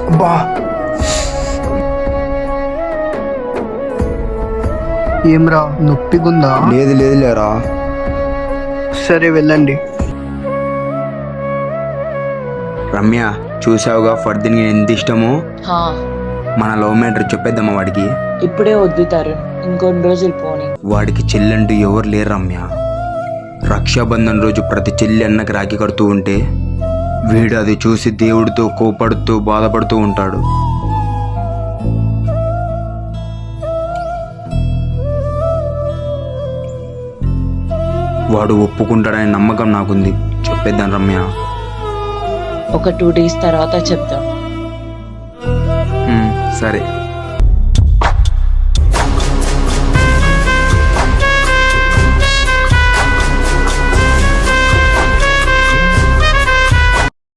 అబ్బా, ఏమ్రా నొప్పిగుందా? లేదు లేదు లేరా. సరే వెళ్ళండి. రమ్య, చూసావుగా ఫర్దీన్కి ఎంత ఇష్టమో. హా, మన లవ్ మ్యాటర్ చెప్పేద్దామా వాడికి? ఇప్పుడే వద్దు తరుణ్, ఇంకొన్ని రోజులు పోనీ. వాడికి చెల్లంటూ ఎవరు లేరు రమ్య. రక్షాబంధన్ రోజు ప్రతి చెల్లి అన్నకి రాఖీ కడుతూ ఉంటే వీడు అది చూసి దేవుడితో కోపడుతూ బాధపడుతూ ఉంటాడు. వాడు ఒప్పుకుంటాడనే నమ్మకం నాకుంది. చెప్పేద్దాం రమ్య. ఒక 2 days తర్వాత చెప్తాం. సరే.